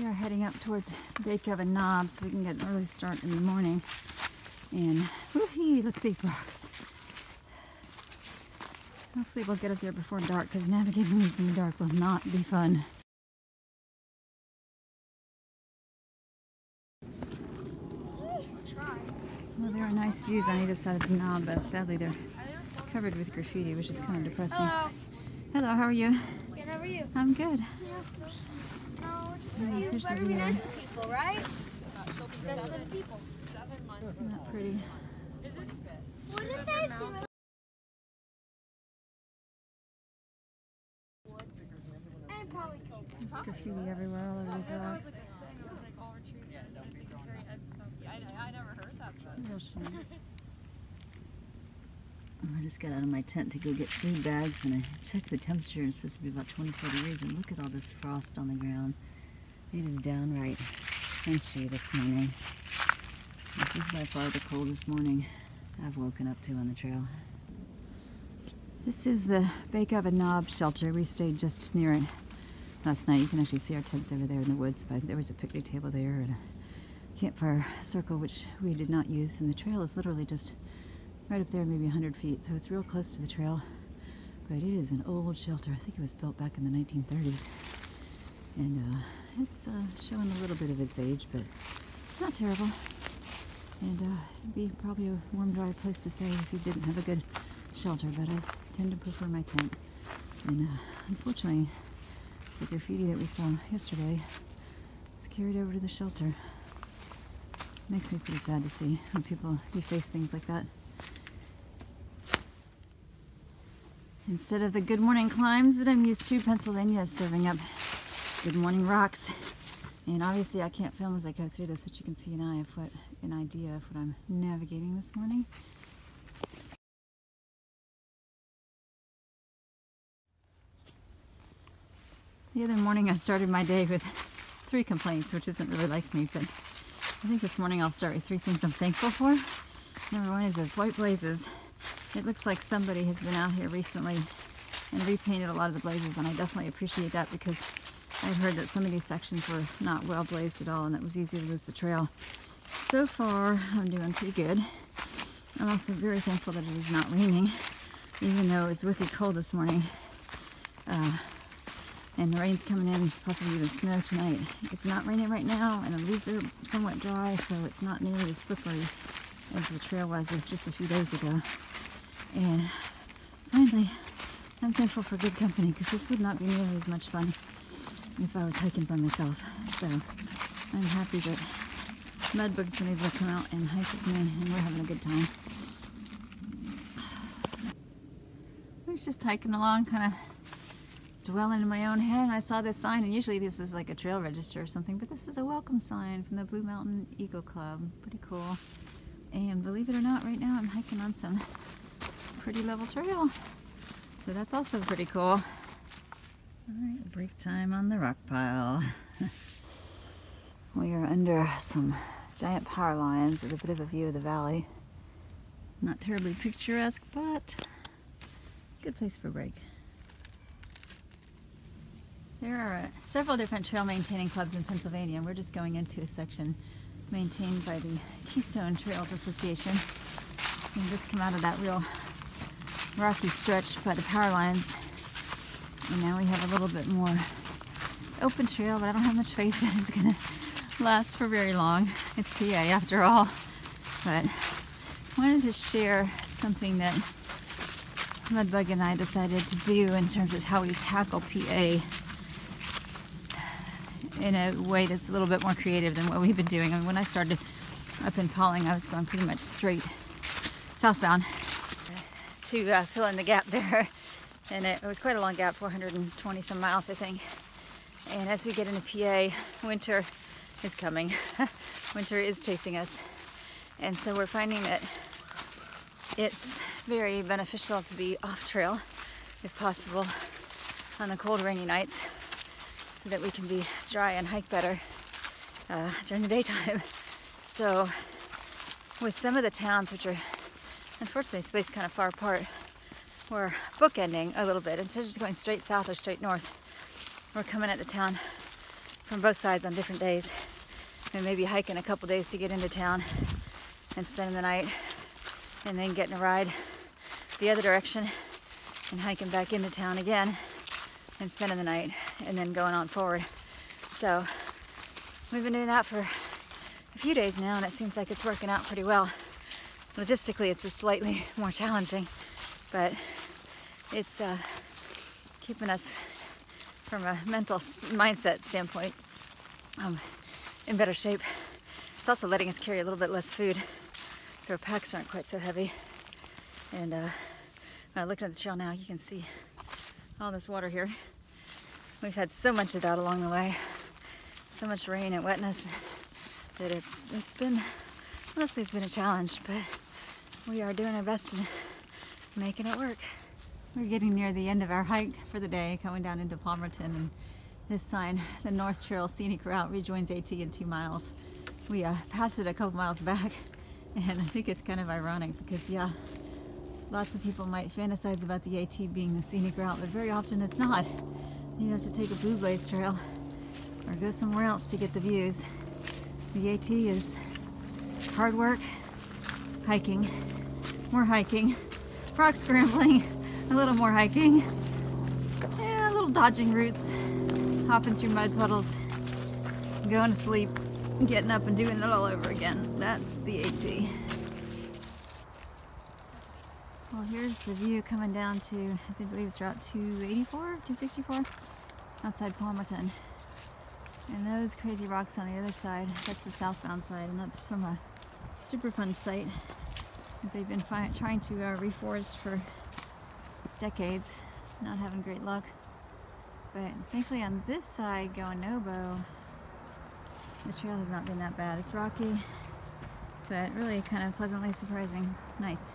are heading up towards Bake Oven Knob so we can get an early start in the morning. And whoopee, look at these rocks. Hopefully we'll get up there before dark because navigating these in the dark will not be fun. Well, there are nice views on either side of the knob, but sadly they're covered with graffiti, which is kind of depressing. Hello. Hello, how are you? Good, how are you? I'm good. Here's the view. It is to people, right? That's for the people. Isn't that pretty? What did they do? And probably killed them. There's graffiti everywhere, all over these rocks. I never heard that, but Real shame. I just got out of my tent to go get food bags and I checked the temperature and it's supposed to be about 24 degrees and look at all this frost on the ground. It is downright inchy this morning. This is by far the coldest morning I've woken up to on the trail. This is the Bake Oven Knob shelter. We stayed just near it last night. You can actually see our tents over there in the woods, but there was a picnic table there and a campfire circle, which we did not use, and the trail is literally just right up there, maybe 100 feet, so it's real close to the trail. But it is an old shelter. I think it was built back in the 1930s. And it's showing a little bit of its age, but not terrible. And it'd be probably a warm, dry place to stay if you didn't have a good shelter, but I tend to prefer my tent. And unfortunately, the graffiti that we saw yesterday is carried over to the shelter. Makes me pretty sad to see when people deface things like that. Instead of the good morning climbs that I'm used to, Pennsylvania is serving up good morning rocks. And obviously I can't film as I go through this, but you can see an idea of what I'm navigating this morning. The other morning I started my day with 3 complaints, which isn't really like me, but I think this morning I'll start with 3 things I'm thankful for. Number 1 is those white blazes. It looks like somebody has been out here recently and repainted a lot of the blazes, and I definitely appreciate that because I'd heard that some of these sections were not well blazed at all and it was easy to lose the trail. So far, I'm doing pretty good. I'm also very thankful that it is not raining, even though it was wicked cold this morning. And the rain's coming in, possibly even snow tonight. It's not raining right now, and the leaves are somewhat dry, so it's not nearly as slippery as the trail was just a few days ago. And finally, I'm thankful for good company, because this would not be nearly as much fun if I was hiking by myself. So I'm happy that Mudbug's been able to come out and hike with me, and we're having a good time. I was just hiking along, kind of dwelling in my own head, and I saw this sign, and usually this is like a trail register or something, but this is a welcome sign from the Blue Mountain Eagle Club. Pretty cool. And believe it or not, right now I'm hiking on some pretty level trail, so that's also pretty cool. Alright, break time on the rock pile. We are under some giant power lines with a bit of a view of the valley. Not terribly picturesque, but good place for a break. There are several different trail maintaining clubs in Pennsylvania, and we're just going into a section maintained by the Keystone Trails Association. We just come out of that real rocky stretch by the power lines, and now we have a little bit more open trail, but I don't have much faith that it's going to last for very long. It's PA after all, but I wanted to share something that Mudbug and I decided to do in terms of how we tackle PA in a way that's a little bit more creative than what we've been doing. I mean, when I started up in Pauling, I was going pretty much straight southbound to fill in the gap there, and it was quite a long gap, 420 some miles I think. And as we get into PA, winter is coming. Winter is chasing us, and so we're finding that it's very beneficial to be off trail if possible on the cold rainy nights, so that we can be dry and hike better during the daytime. So with some of the towns, which are unfortunately spaced kind of far apart, we're bookending a little bit. Instead of just going straight south or straight north, we're coming at the town from both sides on different days, and maybe hiking a couple days to get into town and spending the night, and then getting a ride the other direction and hiking back into town again and spending the night, and then going on forward. So we've been doing that for a few days now, and it seems like it's working out pretty well. Logistically, it's just slightly more challenging, but it's keeping us, from a mental mindset standpoint, in better shape. It's also letting us carry a little bit less food, so our packs aren't quite so heavy. And when I look at the trail now, you can see all this water here. We've had so much of that along the way, so much rain and wetness, that it's been, honestly, it's been a challenge, but we are doing our best and making it work. We're getting near the end of our hike for the day, coming down into Palmerton, and this sign, the North Trail Scenic Route, rejoins AT in 2 miles. We passed it a couple miles back, and I think it's kind of ironic because, yeah, lots of people might fantasize about the AT being the scenic route, but very often it's not. You have to take a blue blaze trail or go somewhere else to get the views. The AT is hard work, hiking, more hiking, rock scrambling, a little more hiking, yeah, a little dodging routes, hopping through mud puddles, going to sleep, getting up and doing it all over again. That's the AT. Well, here's the view coming down to, I believe it's Route 284, 264, outside Palmerton. And those crazy rocks on the other side, that's the southbound side, and that's from a Superfund site that they've been trying to reforest for decades, not having great luck. But thankfully on this side, going Nobo, the trail has not been that bad. It's rocky, but really kind of pleasantly surprising. Nice.